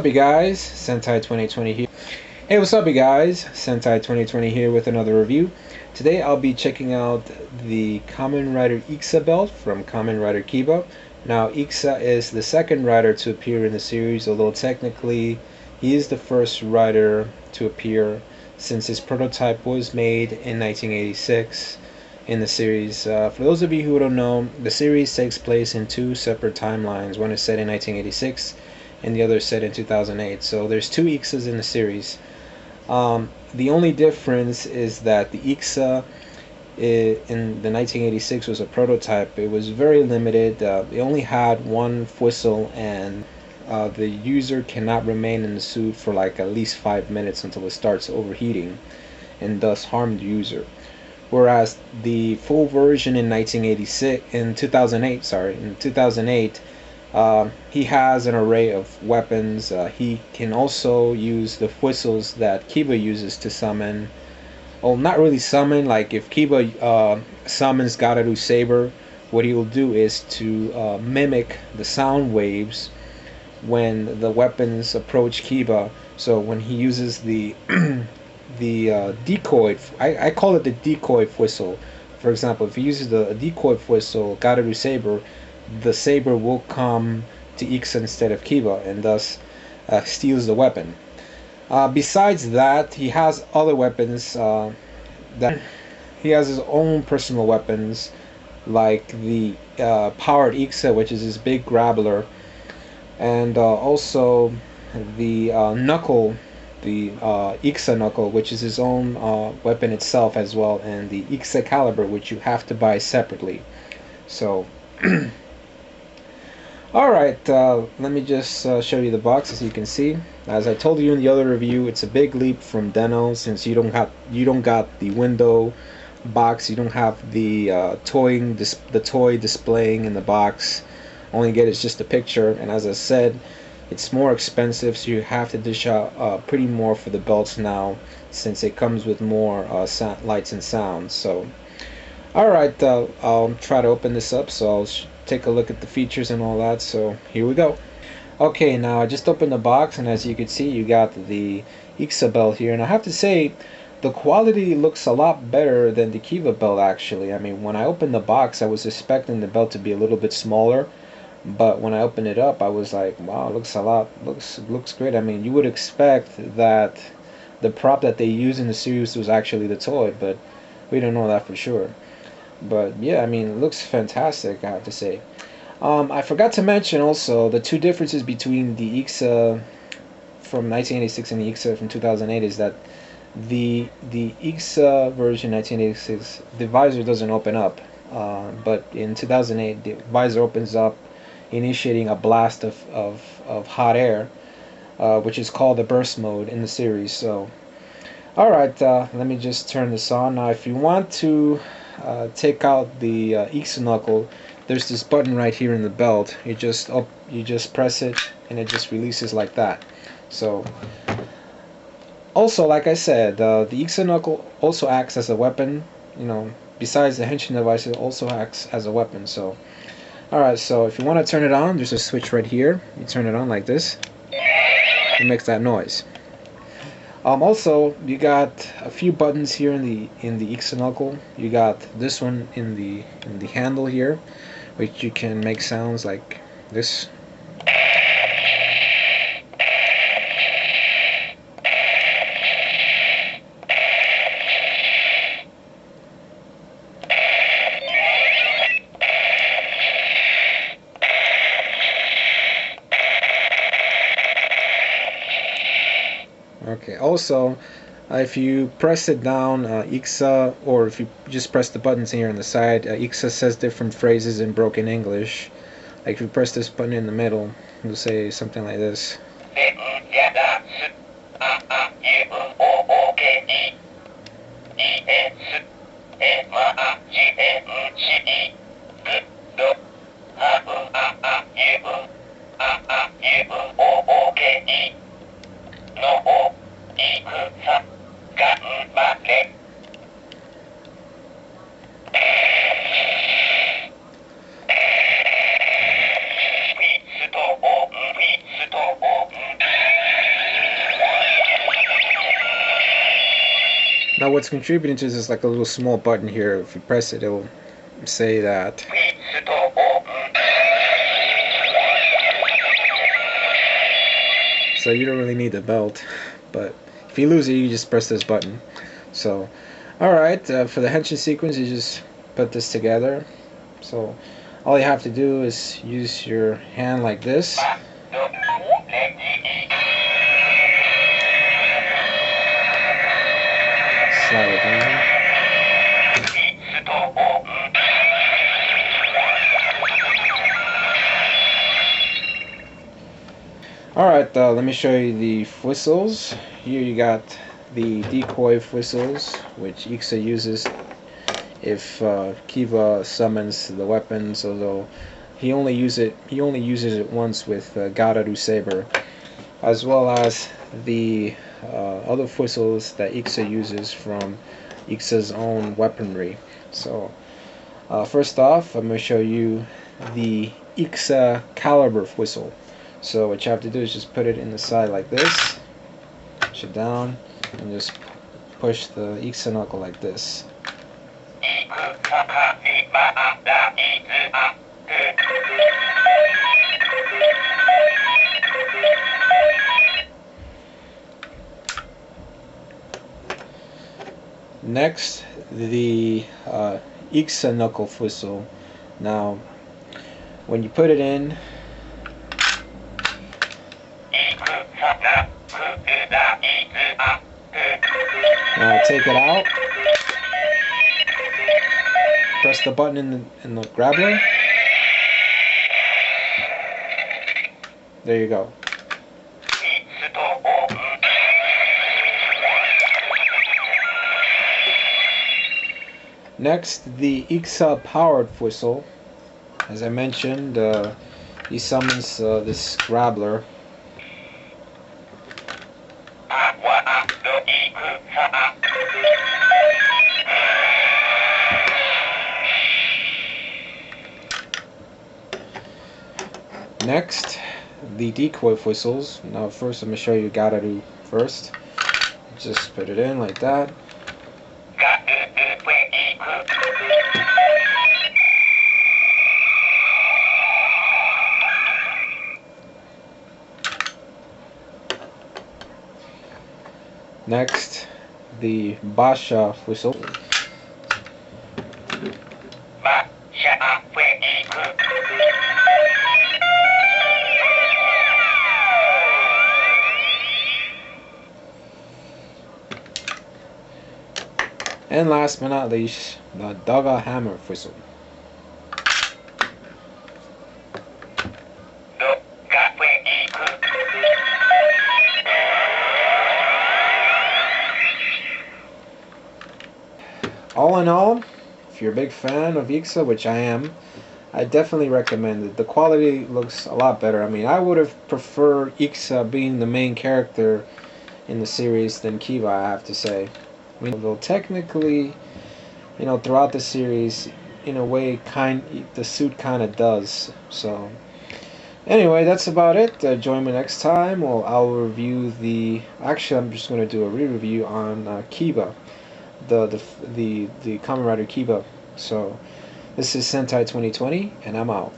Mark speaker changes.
Speaker 1: Hey guys, Sentai 2020 here. Hey, what's up you guys? Sentai 2020 here with another review. Today I'll be checking out the Kamen Rider IXA belt from Kamen Rider Kiba. Now IXA is the second rider to appear in the series, although technically he is the first rider to appear since his prototype was made in 1986 in the series. For those of you who don't know, the series takes place in two separate timelines. One is set in 1986 and the other set in 2008. So there's two IXAs in the series. The only difference is that the IXA in the 1986 was a prototype. It was very limited. It only had one whistle, and the user cannot remain in the suit for like at least 5 minutes until it starts overheating and thus harm the user. Whereas the full version in 2008, he has an array of weapons. He can also use the whistles that Kiba uses to summon. Well, not really summon. Like if Kiba summons Gararu Saber, what he will do is to mimic the sound waves when the weapons approach Kiba. So when he uses the decoy, I call it the decoy whistle. For example, if he uses the decoy whistle, Gararu Saber, the saber will come to IXA instead of Kiba, and thus steals the weapon. Besides that, he has other weapons. That he has his own personal weapons, like the powered IXA, which is his big grappler, and also the knuckle, the IXA knuckle, which is his own weapon itself as well, and the IXA caliber, which you have to buy separately. So. Alright, let me just show you the box. As you can see, as I told you in the other review, it's a big leap from Deno, since you don't got the window box, you don't have the toy displaying in the box. All you get is just a picture, and as I said, it's more expensive, so you have to dish out pretty more for the belts now, since it comes with more lights and sounds. So alright, I'll try to open this up, so I'll take a look at the features and all that. So here we go. Okay, now I just opened the box, and as you can see, you got the IXA belt here, and I have to say the quality looks a lot better than the Kiba belt actually. I mean, when I opened the box, I was expecting the belt to be a little bit smaller, but when I opened it up, I was like, wow, it looks great. I mean, you would expect that the prop that they use in the series was actually the toy, but we don't know that for sure. But yeah, I mean, it looks fantastic, I have to say. I forgot to mention also the two differences between the IXA from 1986 and the IXA from 2008 is that the IXA version 1986, the visor doesn't open up, but in 2008 the visor opens up, initiating a blast of hot air, which is called the burst mode in the series. So alright, let me just turn this on. Now if you want to take out the IXA knuckle, there's this button right here in the belt. You just press it, and it just releases like that. So also, like I said, the IXA knuckle also acts as a weapon. You know, besides the henshin device, it also acts as a weapon. So alright, so if you want to turn it on, there's a switch right here. You turn it on like this. It makes that noise. Also, you got a few buttons here in the IXA knuckle. You got this one in the handle here, which you can make sounds like this. Okay, also, if you press it down, IXA, or if you just press the buttons here on the side, IXA says different phrases in broken English. Like if you press this button in the middle, it'll say something like this. Now what's contributing to this is like a little small button here. If you press it, it'll say that. So you don't really need the belt, but if you lose it, you just press this button. So, alright, for the henshin sequence, you just put this together. So, all you have to do is use your hand like this. Slide it down. Alright, let me show you the whistles. Here you got the decoy whistles, which IXA uses if Kiva summons the weapons, although he only uses it once with Gararu Saber, as well as the other whistles that IXA uses from IXA's own weaponry. So first off, I'm going to show you the IXA caliber whistle. So what you have to do is just put it in the side like this, push it down, and just push the IXA knuckle like this. Next, the IXA knuckle whistle. Now, when you put it in, now take it out, press the button in the grappler. There you go. Next, the IXA powered whistle. As I mentioned, he summons this grappler. Next, the decoy whistles. Now first I'm going to show you Gararu first. Just put it in like that. Next, the Basha whistle. And last but not least, the Daga hammer whistle. All in all, if you're a big fan of IXA, which I am, I definitely recommend it. The quality looks a lot better. I mean, I would have preferred IXA being the main character in the series than Kiva, I have to say. I mean, although technically, you know, throughout the series, in a way, the suit kind of does. So, anyway, that's about it. Join me next time. Well, I'll review the. Actually, I'm just going to do a re-review on Kiba, the Kamen Rider Kiba. So, this is Sentai 2020, and I'm out.